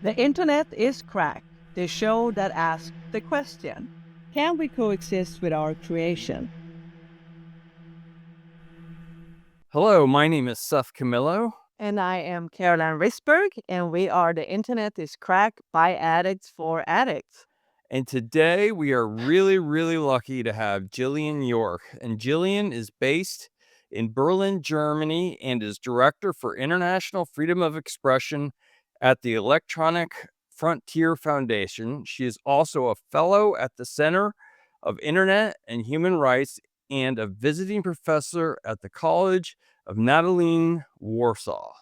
The internet is cracked, the show that asks the question, can we coexist with our creation? Hello, my name is Seth Camillo. And I am Caroline Risberg, and we are The Internet is Cracked by Addicts for Addicts. And today we are really lucky to have Jillian York. And Jillian is based in Berlin, Germany, and is Director for International Freedom of Expression at the Electronic Frontier Foundation. She is also a fellow at the Center of Internet and Human Rights and a visiting professor at the College of Natalie, Warsaw.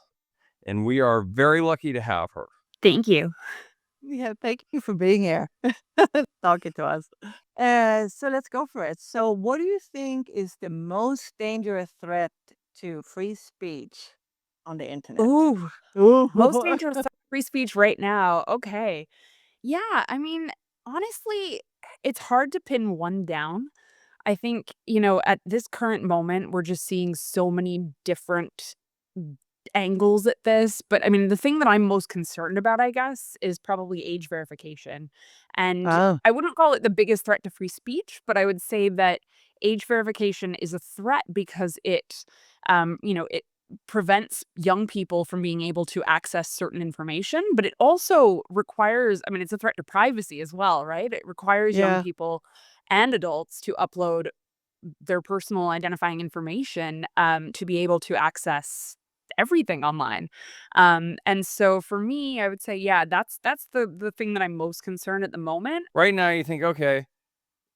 And we are very lucky to have her. Thank you. Yeah, thank you for being here, talking to us. So let's go for it. So, what do you think is the most dangerous threat to free speech on the internet? Ooh, Ooh. most dangerous to free speech right now. Okay. Yeah, I mean, honestly, it's hard to pin one down. I think, at this current moment, we're just seeing so many different angles at this. But I mean, the thing that I'm most concerned about, I guess, is probably age verification. And Oh, I wouldn't call it the biggest threat to free speech, but I would say that age verification is a threat because it prevents young people from being able to access certain information, but it also requires, I mean, it's a threat to privacy as well, right? It requires young yeah. people and adults to upload their personal identifying information to be able to access everything online. And so for me, I would say, yeah, that's the thing that I'm most concerned at the moment. Right now, you think, okay,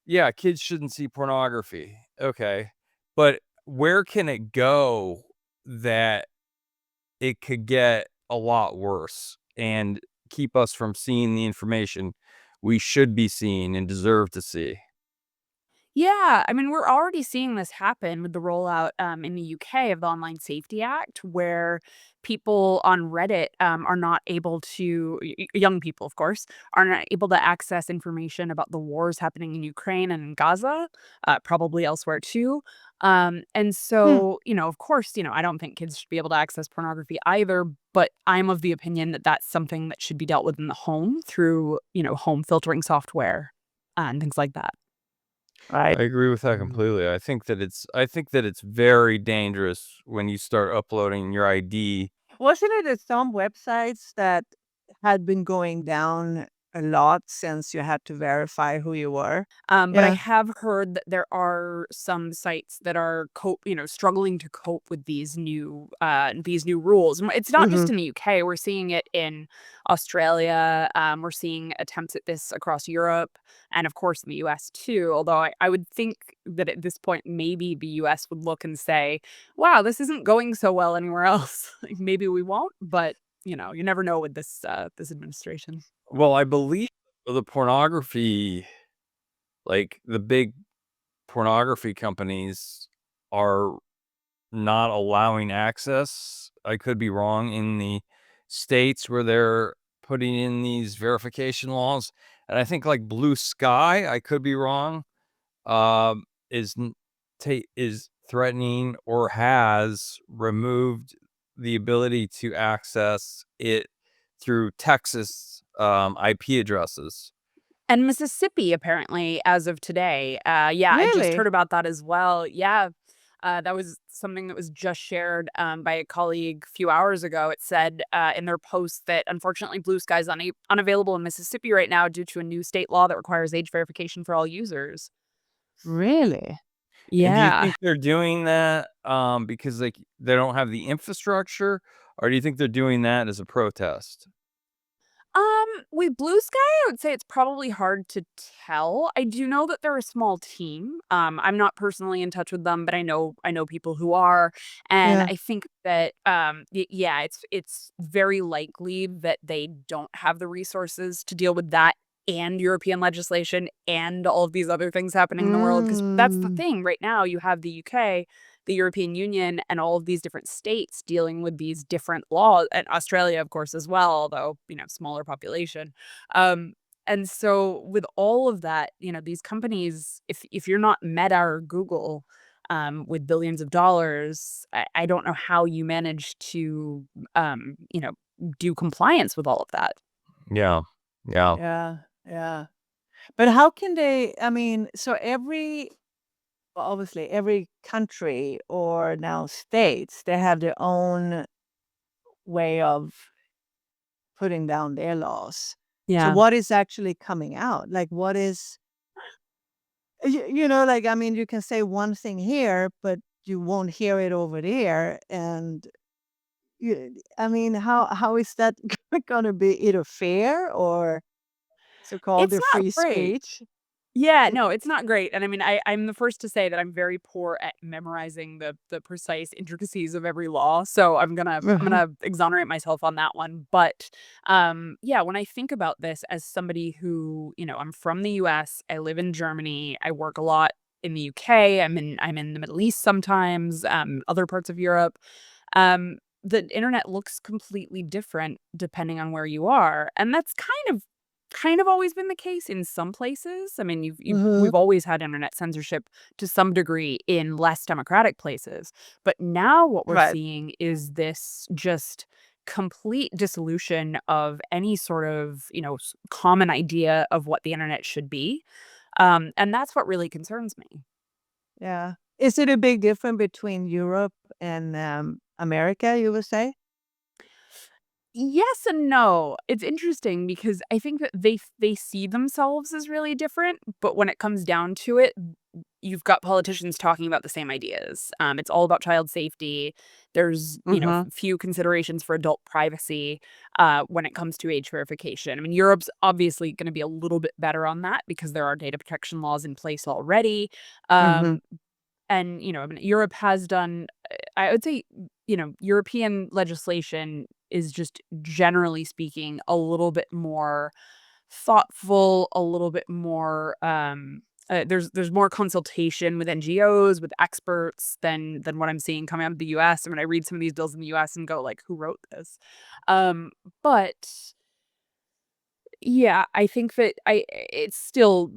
yeah, kids shouldn't see pornography. Okay. But where can it go that it could get a lot worse and keep us from seeing the information we should be seeing and deserve to see? Yeah, I mean, we're already seeing this happen with the rollout in the UK of the Online Safety Act, where people on Reddit are not able to, young people, of course, are not able to access information about the wars happening in Ukraine and in Gaza, probably elsewhere too. And Hmm. so, of course, I don't think kids should be able to access pornography either, but I'm of the opinion that that's something that should be dealt with in the home through, home filtering software and things like that. Right. I agree with that completely. I think that it's very dangerous when you start uploading your ID. Wasn't it that some websites that had been going down a lot since you had to verify who you were? But I Yeah. have heard that there are some sites that are struggling to cope with these new rules. And it's not Hmm. just in the UK. We're seeing it in Australia. We're seeing attempts at this across Europe, and of course in the US too. Although I would think that at this point, maybe the US would look and say, "Wow, this isn't going so well anywhere else. Like, maybe we won't." But you never know with this administration. Well, I believe the pornography, like the big pornography companies, are not allowing access. I could be wrong in the states where they're putting in these verification laws. And I think like Blue Sky, I could be wrong, um, is is threatening or has removed the ability to access it through Texas IP addresses. And Mississippi, apparently, as of today. Yeah, I just Really? heard about that as well. Yeah, that was something that was just shared by a colleague a few hours ago. It said in their post that unfortunately Blue Sky is unavailable in Mississippi right now due to a new state law that requires age verification for all users. Really? And do you Yeah. think they're doing that because like they don't have the infrastructure, or do you think they're doing that as a protest? With Blue Sky, I would say it's probably hard to tell. I do know that they're a small team. I'm not personally in touch with them, but I know people who are, and Yeah. I think that yeah, it's very likely that they don't have the resources to deal with that and European legislation and all of these other things happening in the world. Because that's the Mm. thing. Right now, you have the UK, the European Union, and all of these different states dealing with these different laws, and Australia, of course, as well, although, smaller population. Um, and so with all of that, these companies, if you're not Meta or Google, with billions of dollars, I don't know how you manage to, do compliance with all of that. Yeah. Yeah. Yeah, yeah. But how can they I mean, so well, obviously, every country or now states, they have their own way of putting down their laws. So Yeah. what is actually coming out? Like, what is like, I mean, you can say one thing here, but you won't hear it over there, and I mean, how is that gonna be either fair or so-called It's the not free great. speech? Yeah, It no, it's not great, and I mean, I'm the first to say that I'm very poor at memorizing the precise intricacies of every law, so I'm Uh-huh. gonna exonerate myself on that one, but, yeah, when I think about this as somebody who, I'm from the US, I live in Germany, I work a lot in the UK, I'm in the Middle East sometimes, other parts of Europe, the internet looks completely different depending on where you are, and that's kind of always been the case in some places. I mean, Mhm. we've always had internet censorship to some degree in less democratic places, but now what we're Right. seeing is this just complete dissolution of any sort of, common idea of what the internet should be, and that's what really concerns me. Yeah. Is it a big difference between Europe and, America, you would say? Yes and no. It's interesting because I think that they see themselves as really different, but when it comes down to it, you've got politicians talking about the same ideas. It's all about child safety. There's, Mhm. few considerations for adult privacy when it comes to age verification. I mean, Europe's obviously going to be a little bit better on that because there are data protection laws in place already. Mhm. Um, and, I mean, Europe has done I would say, European legislation is just, generally speaking, a little bit more thoughtful, a little bit more, there's more consultation with NGOs, with experts than what I'm seeing coming out of the US. I mean, I read some of these bills in the US and go like, "Who wrote this?" But yeah, I think that it's still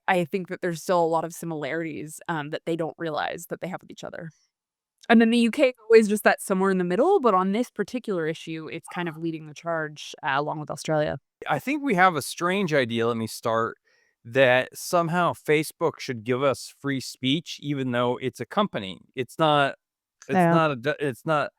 I think that there's still a lot of similarities, that they don't realize that they have with each other. And then the UK is always just that somewhere in the middle, but on this particular issue, it's kind of leading the charge, along with Australia. I think we have a strange idea, let me start, that somehow Facebook should give us free speech even though it's a company. Yeah. It's not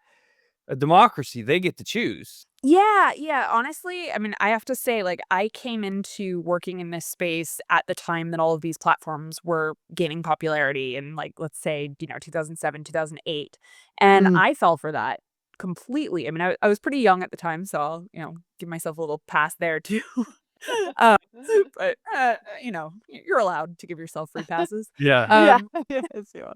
a democracy. They get to choose. Yeah, yeah, honestly, I mean, I have to say, like, I came into working in this space at the time that all of these platforms were gaining popularity in, like, let's say, 2007, 2008, and Mhm. I fell for that completely. I mean, I was pretty young at the time, so I'll, give myself a little pass there too. Um, but, you're allowed to give yourself free passes. Yeah. Yeah. Um Yes, you are.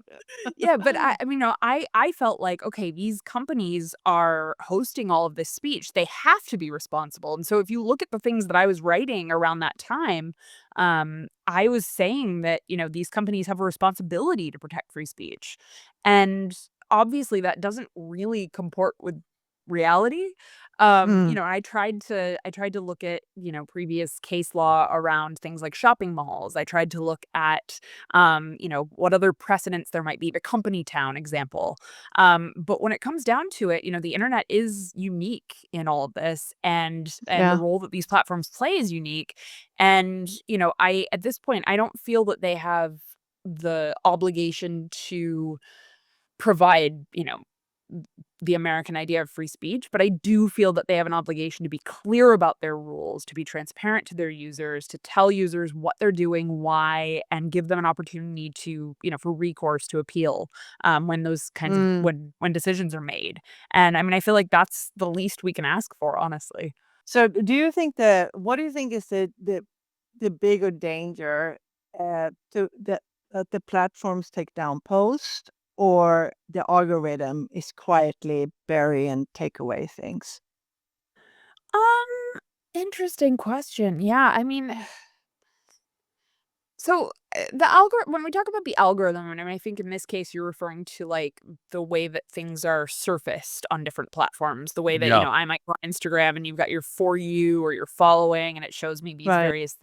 yeah, but I mean, no, I felt like, okay, these companies are hosting all of this speech. They have to be responsible. And so if you look at the things that I was writing around that time, I was saying that, these companies have a responsibility to protect free speech. And obviously that doesn't really comport with reality. Mm. I tried to look at, previous case law around things like shopping malls. I tried to look at what other precedents there might be, the company town example. But when it comes down to it, the internet is unique in all of this, and the Yeah. role that these platforms play is unique. And, I at this point, I don't feel that they have the obligation to provide, the American idea of free speech, but I do feel that they have an obligation to be clear about their rules, to be transparent to their users, to tell users what they're doing, why, and give them an opportunity to, for recourse to appeal when those kinds of Mm. when decisions are made. And I mean, I feel like that's the least we can ask for, honestly. So, do you think that what do you think is the bigger danger, to that the platforms take down posts or the algorithm is quietly bury and take away things? Interesting question. Yeah, I mean, so, the algorithm when we talk about the algorithm, and I think in this case you're referring to, like, the way that things are surfaced on different platforms, the way that, Yeah. I might go on Instagram and you've got your For You or your following, and it shows me these Right. various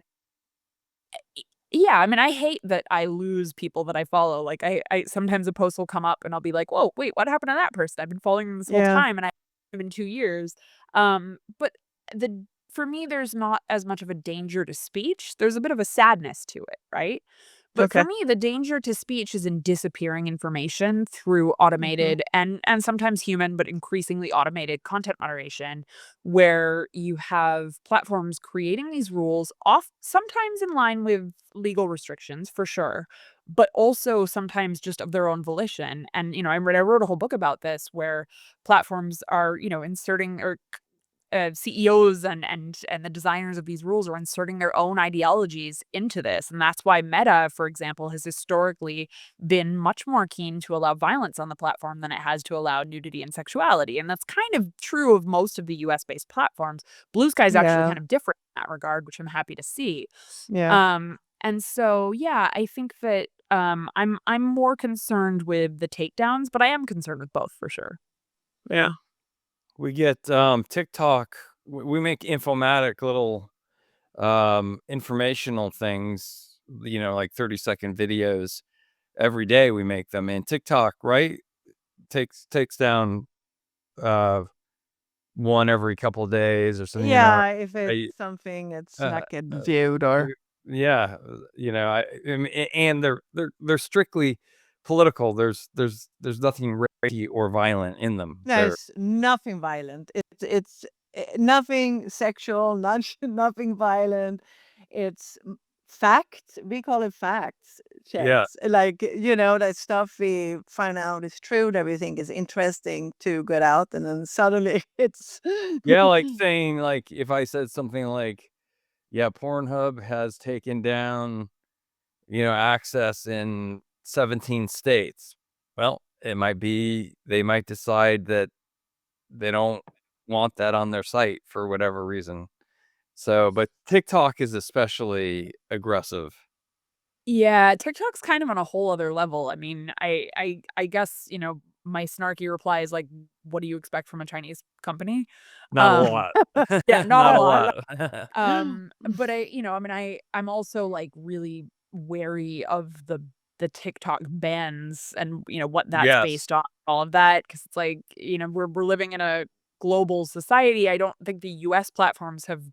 yeah, I mean, I hate that I lose people that I follow, like, I sometimes a post will come up and I'll be like, "Whoa, wait, what happened to that person? I've been following them this whole Yeah. time and I have in 2 years." But the for me, there's not as much of a danger to speech. There's a bit of a sadness to it, right? But for Okay. me, the danger to speech is in disappearing information through Mhm. automated and sometimes human, but increasingly automated content moderation, where you have platforms creating these rules off sometimes in line with legal restrictions for sure, but also sometimes just of their own volition. And I wrote a whole book about this where platforms are, inserting or CEOs and the designers of these rules are inserting their own ideologies into this, and that's why Meta, for example, has historically been much more keen to allow violence on the platform than it has to allow nudity and sexuality, and that's kind of true of most of the US-based platforms. Blue Sky is actually Yeah. kind of different in that regard, which I'm happy to see. Yeah. And so, yeah, I think that, I'm more concerned with the takedowns, but I am concerned with both for sure. Yeah. We get, TikTok we make informatic little, informational things, like 30-second videos every day we make them, and TikTok, right, takes down, uh, one every couple of days or something, Yeah, if it's I something it's uh, not getting uh, viewed uh, or yeah, I mean, and they're strictly political. There's nothing racy or violent in them. They're there's nothing violent. It's nothing sexual, not nothing violent. It's facts. We call it facts yeah. checks. Like, that stuff we find out is true, that we think is interesting to get out, and then suddenly it's Yeah, like saying, like, if I said something like, "Yeah, Pornhub has taken down, access in 17 states." Well, it might be they might decide that they don't want that on their site for whatever reason. So, but TikTok is especially aggressive. Yeah, TikTok's kind of on a whole other level. I mean, I guess, my snarky reply is like, "What do you expect from a Chinese company?" Not a Um, lot. yeah, not a Not a lot. lot. But I mean, I'm also like really wary of the TikTok bans and what that's Yes. based on, all of that, because it's like, we're living in a global society. I don't think the US platforms have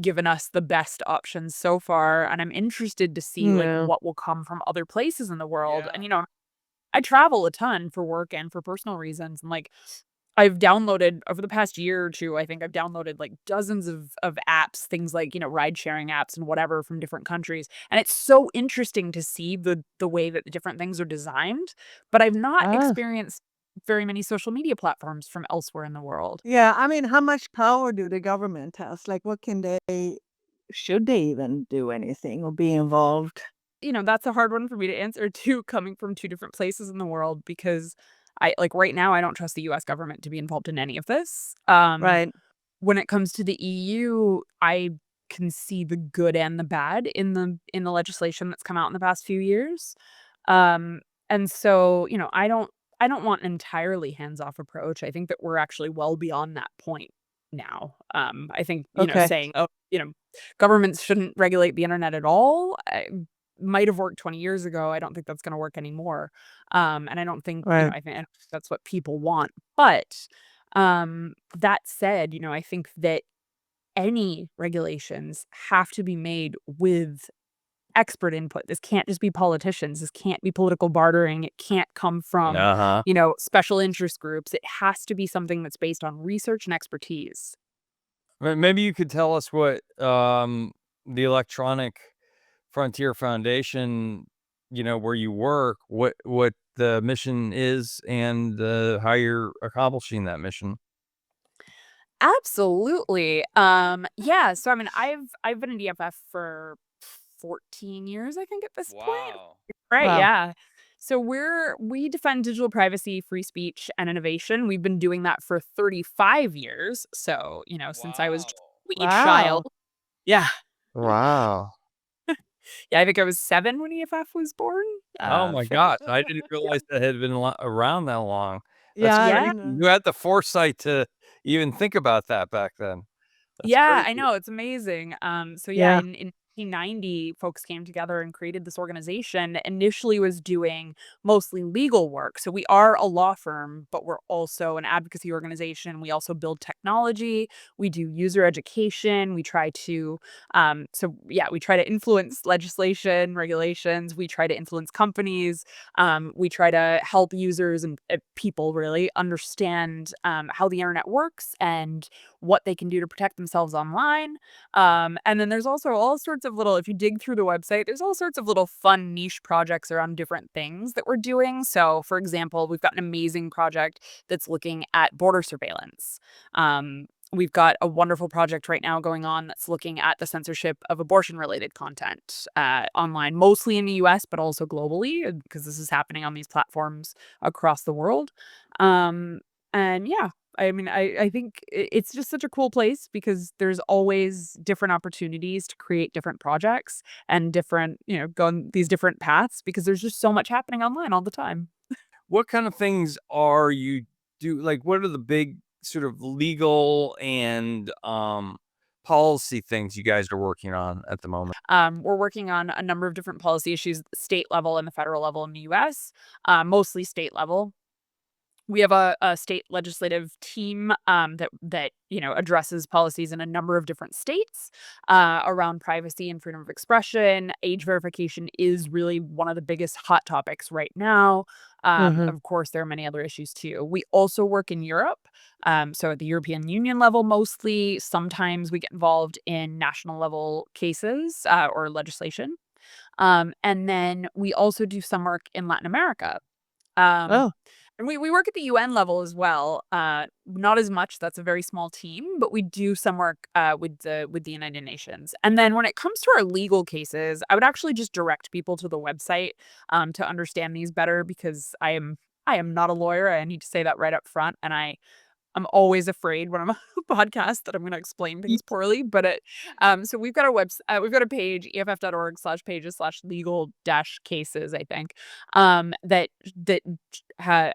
given us the best options so far, and I'm interested to see, like, Yeah. what will come from other places in the world, Yeah. and, I travel a ton for work and for personal reasons, and, like, I've downloaded over the past year or 2, I think I've downloaded, like, dozens of apps, things like, ride-sharing apps and whatever from different countries, and it's so interesting to see the way that the different things are designed, but I've not Ah. experienced very many social media platforms from elsewhere in the world. Yeah, I mean, how much power do the government has? Like, what can they should they even do anything or be involved? That's a hard one for me to answer too, coming from 2 different places in the world because right now, I don't trust the US government to be involved in any of this. Right. When it comes to the EU, I can see the good and the bad in the legislation that's come out in the past few years. Um, and so, I don't want an entirely hands-off approach. I think that we're actually well beyond that point now. I think, Okay. saying, "Oh, governments shouldn't regulate the internet at all," might have worked 20 years ago. I don't think that's gonna work anymore. And I don't think, Right. I think that's what people want. But, that said, I think that any regulations have to be made with expert input. This can't just be politicians. This can't be political bartering. It can't come from, Uh-huh. special interest groups. It has to be something that's based on research and expertise. Maybe you could tell us what, the Electronic Frontier Foundation, where you work, what the mission is and, how you're accomplishing that mission. Absolutely. Yeah, so I mean, I've been in DFF for 14 years, I think, at this point. Wow. Right, Wow. yeah. So we defend digital privacy, free speech, and innovation. We've been doing that for 35 years. So, since I was Wow. just a wee child. Wow. Yeah. Wow. Yeah, I think I was 7 when EFF was born. Oh my F gosh, I didn't Yeah. realize that had been around that long. That's Yeah, crazy. Yeah. no. You had the foresight to even think about that back then. That's Yeah, I crazy. know, it's amazing. So yeah, Yeah. in 1990, folks came together and created this organization that initially was doing mostly legal work. So we are a law firm, but we're also an advocacy organization. We also build technology. We do user education. We try to, we try to influence legislation, regulations. We try to influence companies. We try to help users and people really understand how the internet works and what they can do to protect themselves online. And then there's also all sorts of little, if you dig through the website, there's all sorts of little fun niche projects around different things that we're doing. So, for example, we've got an amazing project that's looking at border surveillance. We've got a wonderful project right now going on that's looking at the censorship of abortion related content online, mostly in the US, but also globally, because this is happening on these platforms across the world. And yeah, I mean, I think it's just such a cool place because there's always different opportunities to create different projects and different, go on these different paths because there's just so much happening online all the time. What kind of things are you like, what are the big sort of legal and, policy things you guys are working on at the moment? We're working on a number of different policy issues at the state level and the federal level in the US, mostly state level. We have a state legislative team that addresses policies in a number of different states around privacy and freedom of expression. Age verification is really one of the biggest hot topics right now. Mhm. Of course, there are many other issues too. We also work in Europe, so at the European Union level mostly. Sometimes we get involved in national level cases or legislation, and then we also do some work in Latin America. Um, Oh. and we work at the UN level as well. Not as much. That's a very small team, but we do some work with the United Nations. And then when it comes to our legal cases, I would actually just direct people to the website to understand these better because I am not a lawyer. I need to say that right up front, and I'm always afraid when I'm on a podcast that I'm gonna explain Ye things poorly, but so we've got a page, eff.org/pages/legal dash cases, I think, that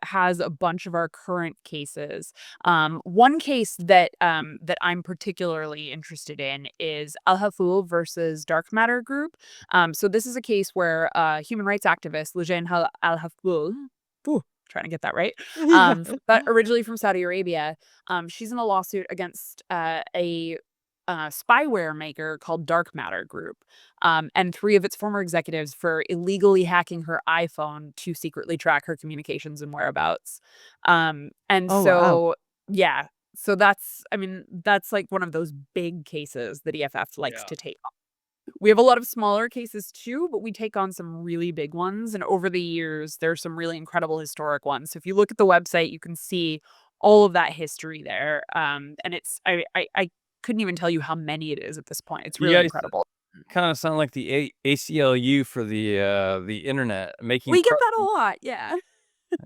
has a bunch of our current cases. One case that I'm particularly interested in is Al Haful versus Dark Matter Group. So this is a case where human rights activist Loujain Al Haful, trying to get that right, Yeah. but originally from Saudi Arabia. She's in a lawsuit against a spyware maker called Dark Matter Group, and three of its former executives for illegally hacking her iPhone to secretly track her communications and whereabouts. And Oh, wow. so, yeah, so that's like one of those big cases that EFF likes Yeah. to take. We have a lot of smaller cases too, but we take on some really big ones, and over the years, there's some really incredible historic ones. So if you look at the website, you can see all of that history there, and it's I couldn't even tell you how many it is at this point. It's You really guys incredible. kinda sound like the ACLU for the internet, making We get that a lot, yeah.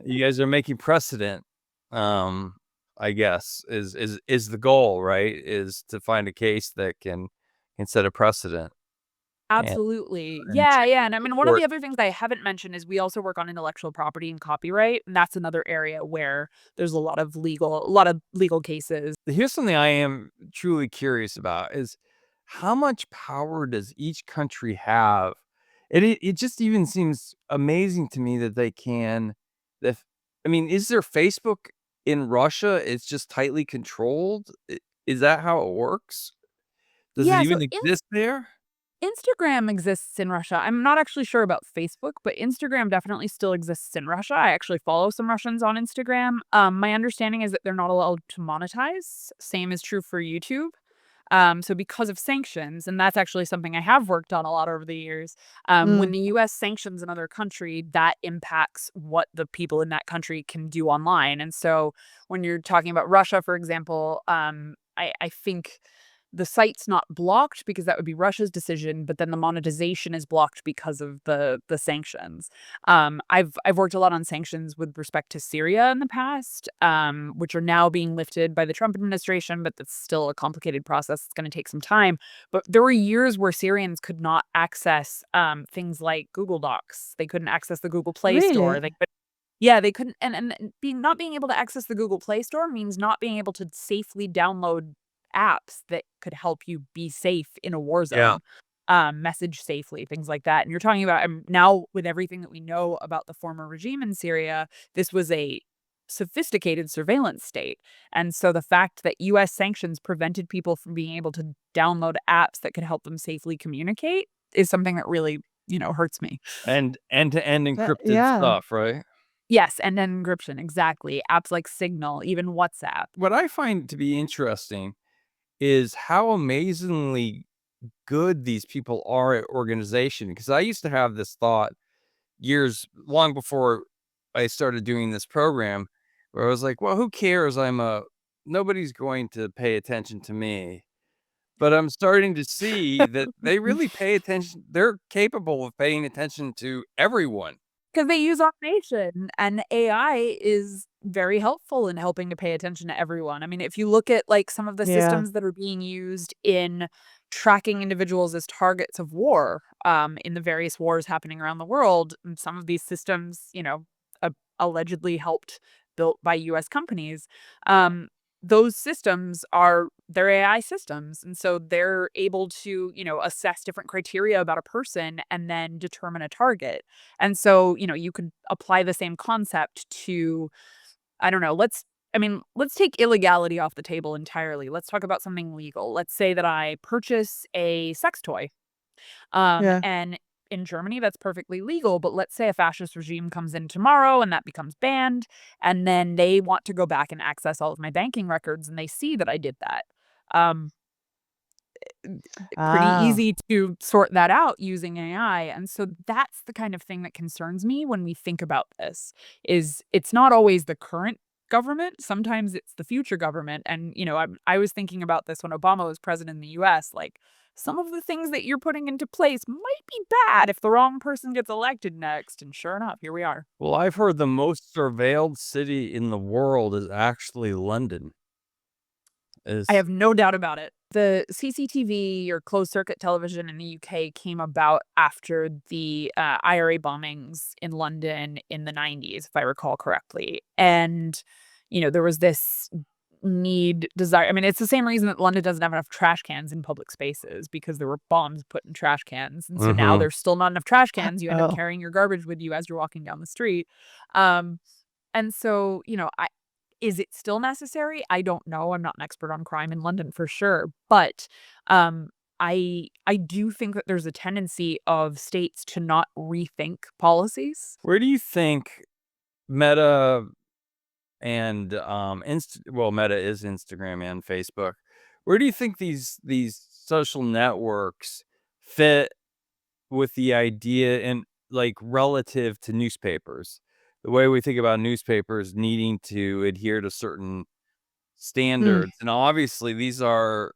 you guys are making precedent, um, I guess, is the goal, right? Is to find a case that can set a precedent and Absolutely. and Yeah, change yeah, and I the mean, one of court. the other things I haven't mentioned is we also work on intellectual property and copyright, and that's another area where there's a lot of legal cases. Here's something I am truly curious about is how much power does each country have? It just even seems amazing to me that they can that I mean, is there Facebook in Russia? It's just tightly controlled? Is that how it works? Does it Yeah, so even exist there? Instagram exists in Russia. I'm not actually sure about Facebook, but Instagram definitely still exists in Russia. I actually follow some Russians on Instagram. My understanding is that they're not allowed to monetize. Same is true for YouTube. So because of sanctions, and that's actually something I have worked on a lot over the years, when Mm. the US sanctions another country, that impacts what the people in that country can do online. And so when you're talking about Russia, for example, I think the site's not blocked because that would be Russia's decision, but then the monetization is blocked because of the sanctions. I've worked a lot on sanctions with respect to Syria in the past, which are now being lifted by the Trump administration, but that's still a complicated process. It's going to take some time. But there were years where Syrians could not access things like Google Docs. They couldn't access the Google Play Store. Really? Yeah, they couldn't, and being not being able to access the Google Play Store means not being able to safely download apps that could help you be safe in a war Yeah. zone. message safely, things like that. And you're talking about now with everything that we know about the former regime in Syria, this was a sophisticated surveillance state. And so the fact that US sanctions prevented people from being able to download apps that could help them safely communicate is something that really, hurts me. And end-to-end encrypted Yeah. stuff, right? Yes, and then encryption, exactly. Apps like Signal, even WhatsApp. What I find to be interesting is how amazingly good these people are at organization, because I used to have this thought years long before I started doing this program, where I was like, "Well, who cares? Nobody's going to pay attention to me." But I'm starting to see that they really pay attention. They're capable of paying attention to everyone. 'Cause they use automation, and AI is very helpful in helping to pay attention to everyone. I mean, if you look at, like, some of the Yeah. systems that are being used in tracking individuals as targets of war, in the various wars happening around the world, and some of these systems, allegedly helped built by US companies, those systems they're AI systems, and so they're able to, assess different criteria about a person and then determine a target. And so, you could apply the same concept to, I don't know, let's take illegality off the table entirely. Let's talk about something legal. Let's say that I purchase a sex toy. Yeah. And in Germany, that's perfectly legal. But let's say a fascist regime comes in tomorrow and that becomes banned. And then they want to go back and access all of my banking records and they see that I did that. Um, Pretty Ah. easy to sort that out using AI, and so that's the kind of thing that concerns me when we think about this, is it's not always the current government, sometimes it's the future government, and, I was thinking about this when Obama was president in the US, like, some of the things that you're putting into place might be bad if the wrong person gets elected next, and sure enough, here we are. Well, I've heard the most surveilled city in the world is actually London. I Is have no doubt about it. The CCTV or closed circuit television in the UK came about after the, IRA bombings in London in the '90s, if I recall correctly, and, there was this desire. I mean, it's the same reason that London doesn't have enough trash cans in public spaces because there were bombs put in trash cans, and so now Mhm. there's still not enough trash cans, you end up Oh. carrying your garbage with you as you're walking down the street, um, and so, I is it still necessary? I don't know, I'm not an expert on crime in London for sure, but, I do think that there's a tendency of states to not rethink policies. Where do you think Meta and, Meta is Instagram and Facebook. Where do you think these social networks fit with the idea and, like, relative to newspapers? The way we think about newspapers needing to adhere to certain Mm. standards, and obviously these are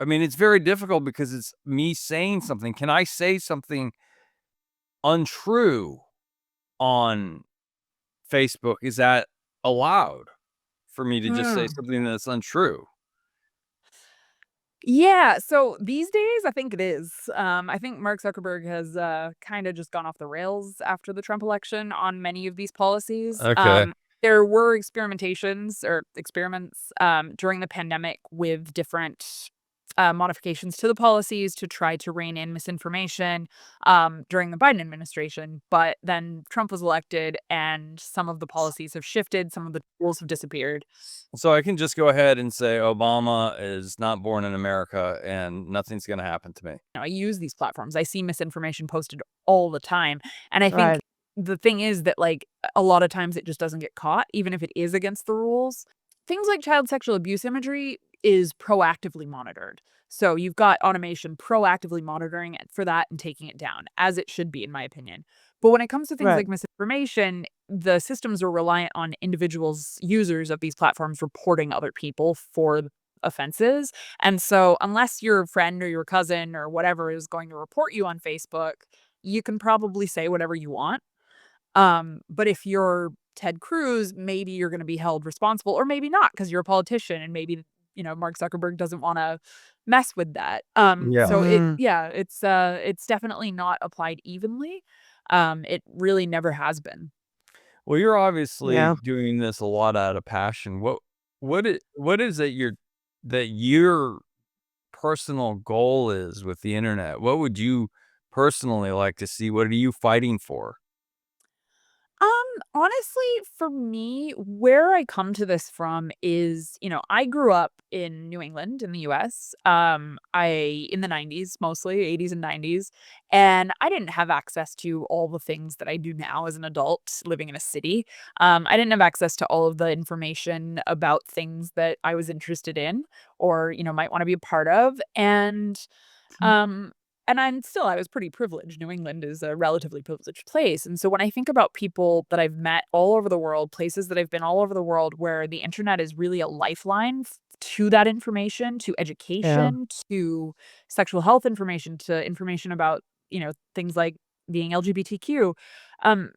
I mean, it's very difficult because it's me saying something. Can I say something untrue on Facebook? Is that allowed for me to just say Mm. something that's untrue? Yeah, so these days, I think it is. I think Mark Zuckerberg has, kinda just gone off the rails after the Trump election on many of these policies. Okay. There were experiments, during the pandemic with different, modifications to the policies to try to rein in misinformation, during the Biden administration, but then Trump was elected and some of the policies have shifted, some of the tools have disappeared. So I can just go ahead and say Obama is not born in America and nothing's gonna happen to me. I use these platforms. I see misinformation posted all the time. And I think Right. the thing is that, like, a lot of times it just doesn't get caught, even if it is against the rules. Things like child sexual abuse imagery is proactively monitored. So you've got automation proactively monitoring it for that and taking it down, as it should be, in my opinion. But when it comes to things Right. like misinformation, the systems are reliant on individuals, users of these platforms reporting other people for offenses. And so unless your friend or your cousin or whatever is going to report you on Facebook, you can probably say whatever you want. But if you're Ted Cruz, maybe you're gonna be held responsible or maybe not because 'cause you're a politician and maybe, Mark Zuckerberg doesn't wanna mess with that. Yeah. So Mm. it's definitely not applied evenly. It really never has been. Well, you're obviously Yeah. doing this a lot out of passion. What is it you're that you're personal goal is with the internet. What would you personally like to see? What are you fighting for? Um, Honestly, for me, where I come to this from is, I grew up in New England in the US. I in the 90s, mostly 80s and 90s, and I didn't have access to all the things that I do now as an adult living in a city. I didn't have access to all of the information about things that I was interested in or, might want to be a part of. Um, I was pretty privileged. New England is a relatively privileged place, and so when I think about people that I've met all over the world, places that I've been all over the world where the internet is really a lifeline to that information, to Yeah. education, to sexual health information, to information about, things like being LGBTQ, um,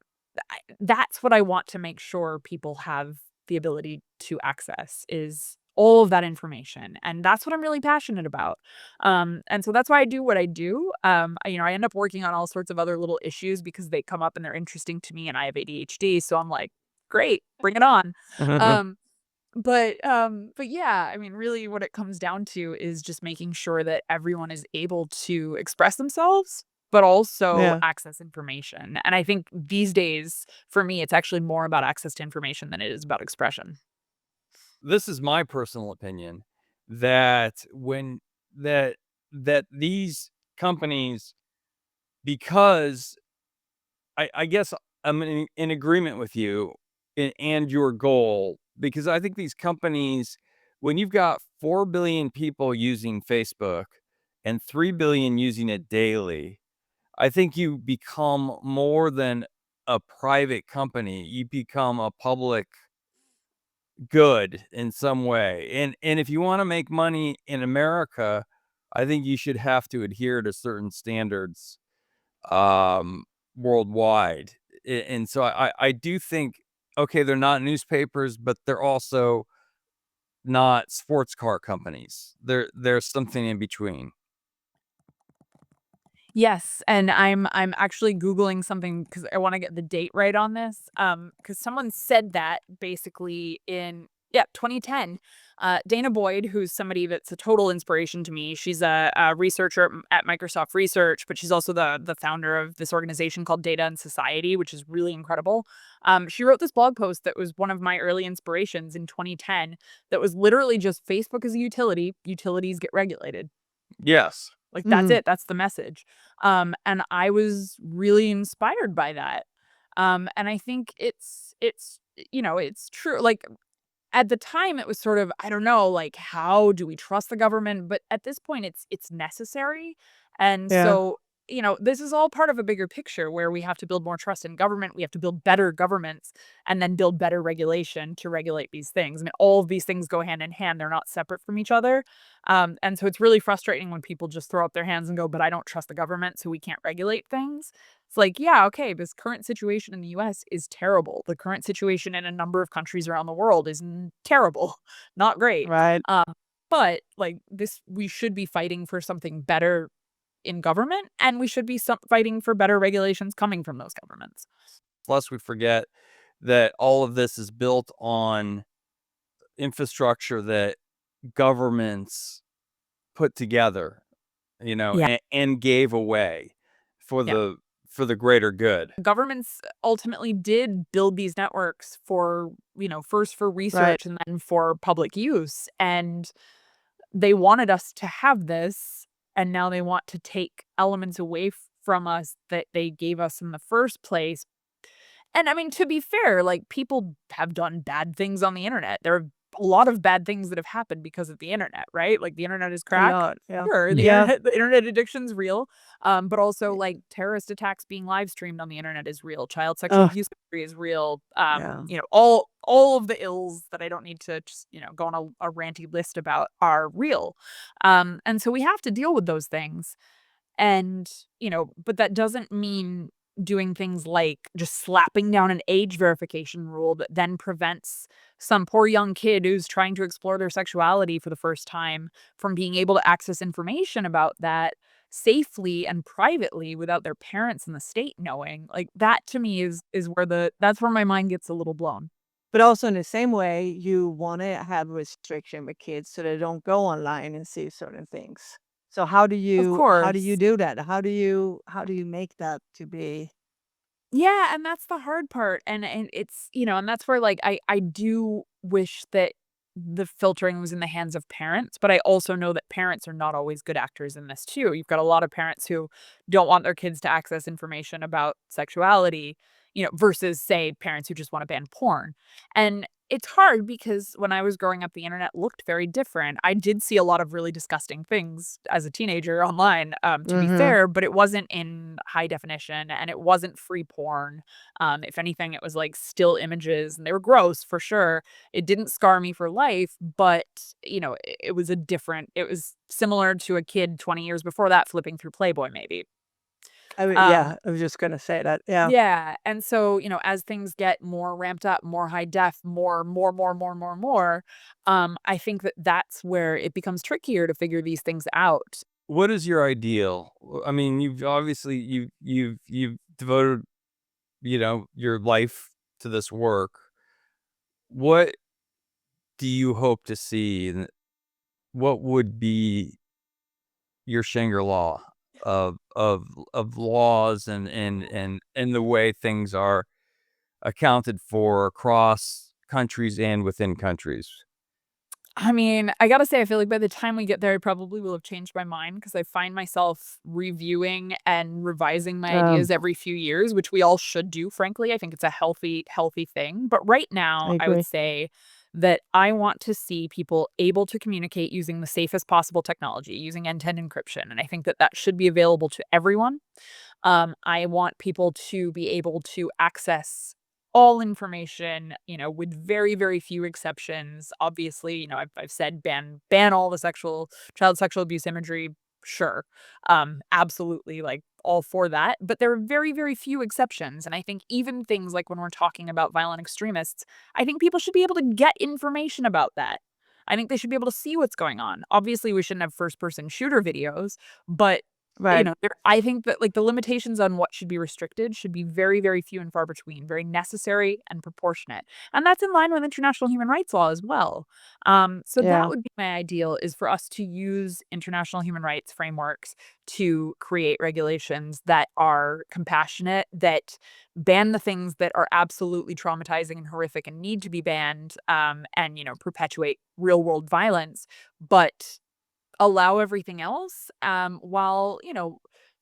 that's what I want to make sure people have the ability to access is all of that information, and that's what I'm really passionate about. And so that's why I do what I do. I end up working on all sorts of other little issues because they come up and they're interesting to me, and I have ADHD, so I'm like, "Great, bring it on." Um, but yeah, I mean, really what it comes down to is just making sure that everyone is able to express themselves, but also Yeah. access information. And I think these days, for me, it's actually more about access to information than it is about expression. This is my personal opinion that when that that these companies, because I guess I'm in agreement with you and your goal, because I think these companies, when you've got 4 billion people using Facebook and 3 billion using it daily, I think you become more than a private company. You become a public good in some way. And if you want to make money in America, I think you should have to adhere to certain standards um worldwide. And so I do think, okay, they're not newspapers, but they're also not sports car companies. There's something in between. Yes, and I'm actually Googling something because I wanna get the date right on this, because someone said that basically in 2010. Dana Boyd, who's somebody that's a total inspiration to me, she's a researcher at Microsoft Research, but she's also the founder of this organization called Data and Society, which is really incredible. She wrote this blog post that was one of my early inspirations in 2010 that was literally just Facebook as a utility, utilities get regulated. Yes. Like, that's Mhm. it, that's the message. And I was really inspired by that. And I think it's true, like, at the time, it was sort of, I don't know, like, how do we trust the government? But at this point, it's necessary. And Yeah. so, this is all part of a bigger picture where we have to build more trust in government. We have to build better governments and then build better regulation to regulate these things. I mean, all of these things go hand in hand. They're not separate from each other. And so it's really frustrating when people just throw up their hands and go, but I don't trust the government, so we can't regulate things. It's like, yeah, okay, this current situation in the US is terrible. The current situation in a number of countries around the world is terrible, not great. Right. But like this, we should be fighting for something better in government, and we should be fighting for better regulations coming from those governments. Plus, we forget that all of this is built on infrastructure that governments put together, Yeah. and gave away for Yeah. the greater good. Governments ultimately did build these networks for, first for Right. research and then for public use. And they wanted us to have this, and now they want to take elements away from us that they gave us in the first place. And I mean, to be fair, like, people have done bad things on the internet. There are a lot of bad things that have happened because of the internet, right? Like, the internet is A crack. lot. Yeah. Sure, the Yeah. internet the internet addiction's real, but also, like, terrorist attacks being live streamed on the internet is real. Child sexual Oh, abuse is real. yeah. All of the ills that I don't need to just, go on a ranty list about are real. And so we have to deal with those things. And, but that doesn't mean doing things like just slapping down an age verification rule that then prevents some poor young kid who's trying to explore their sexuality for the first time from being able to access information about that safely and privately without their parents and the state knowing. Like, that to me is where that's where my mind gets a little blown. But also in the same way, you wanna have restriction with kids so they don't go online and see certain things. So Of how do you course. do that? How do you make that to be Yeah, and that's the hard part, and it's and that's where, like, I do wish that the filtering was in the hands of parents, but I also know that parents are not always good actors in this too. You've got a lot of parents who don't want their kids to access information about sexuality, versus, say, parents who just wanna ban porn, and it's hard because when I was growing up, the internet looked very different. I did see a lot of really disgusting things as a teenager online, to be Mhm. fair, but it wasn't in high definition and it wasn't free porn. If anything, it was like still images and they were gross for sure. It didn't scar me for life, but it was it was similar to a kid 20 years before that flipping through Playboy, maybe. I mean, Um, yeah, I was just gonna say that, yeah. yeah, and so, as things get more ramped up, more high def, more, I think that that's where it becomes trickier to figure these things out. What is your ideal? I mean, you've obviously you've devoted, your life to this work. What do you hope to see, and what would be your Shangri-La of laws and the way things are accounted for across countries and within countries? I mean, I gotta say, I feel like by the time we get there, I probably will have changed my mind because I find myself reviewing and revising my Um, ideas every few years, which we all should do, frankly. I think it's a healthy thing. But right I now, I would agree. say that I want to see people able to communicate using the safest possible technology, using end-to-end encryption. And I think that that should be available to everyone. I want people to be able to access all information, with very, very few exceptions. Obviously, I've said ban all the child sexual abuse imagery. Sure. Absolutely like all for that. But there are very, very few exceptions. And I think even things like when we're talking about violent extremists, I think people should be able to get information about that. I think they should be able to see what's going on. Obviously, we shouldn't have first person shooter videos, but Right. I think that, like, the limitations on what should be restricted should be very, very few and far between, very necessary and proportionate, and that's in line with international human rights law as well. So that Yeah. would be my ideal is for us to use international human rights frameworks to create regulations that are compassionate, that ban the things that are absolutely traumatizing and horrific and need to be banned, and, perpetuate real world violence, but allow everything else, while,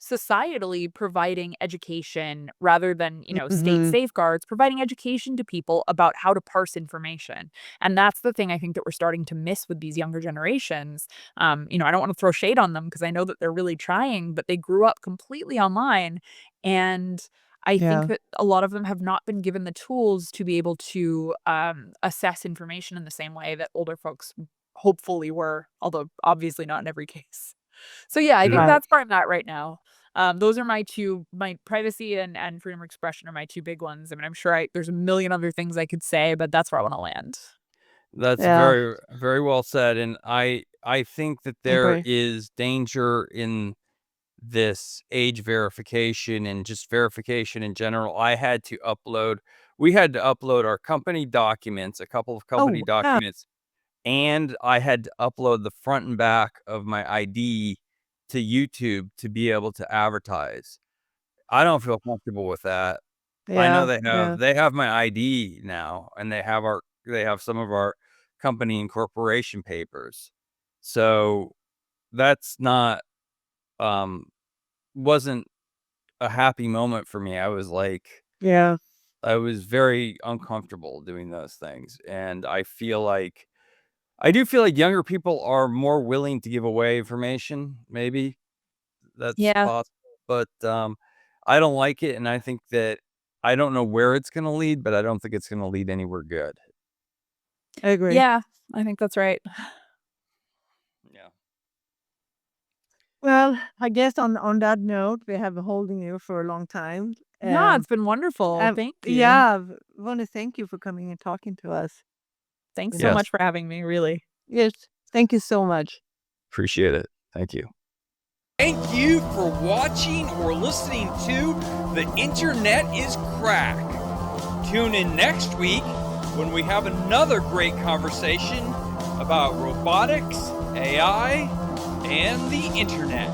societally providing education rather than, state Mhm. safeguards, providing education to people about how to parse information. And that's the thing I think that we're starting to miss with these younger generations. I don't want to throw shade on them because I know that they're really trying, but they grew up completely online. And I think Yeah, that a lot of them have not been given the tools to be able to assess information in the same way that older folks hopefully were, although obviously not in every case. So, yeah, I think There right. that's where I'm at right now. Those are my privacy and freedom of expression are my 2 big ones. I mean, I'm sure there's a million other things I could say, but that's where I wanna land. That's Yeah, very, very well said, and I think that I there agree. is danger in this age verification and just verification in general. We had to upload our company documents, a couple of company Oh, wow. documents, and I had to upload the front and back of my ID to YouTube to be able to advertise. I don't feel comfortable with that. I know Yeah, yeah, they have my ID now, and they have some of our company and corporation papers. So, that's not, um wasn't a happy moment for me. yeah. I was very uncomfortable doing those things, and I do feel like younger people are more willing to give away information, maybe that's Yeah. possible, but, I don't like it, and I think that I don't know where it's gonna lead, but I don't think it's gonna lead anywhere good. I agree. Yeah, I think that's right. Yeah. Well, I guess on that note, we have been holding you for a long time. No, it's been wonderful. Thank you. Yeah, wanna thank you for coming and talking to us, Thanks you so know? much Yes, for having me, really. Yes, thank you so much. appreciate it. Thank you. Thank you for watching or listening to The Internet is Crack. Tune in next week when we have another great conversation about robotics, AI, and the internet.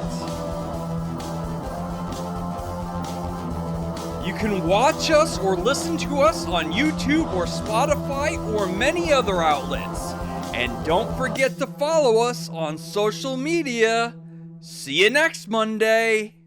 You can watch us or listen to us on YouTube or Spotify or many other outlets. And don't forget to follow us on social media. See you next Monday.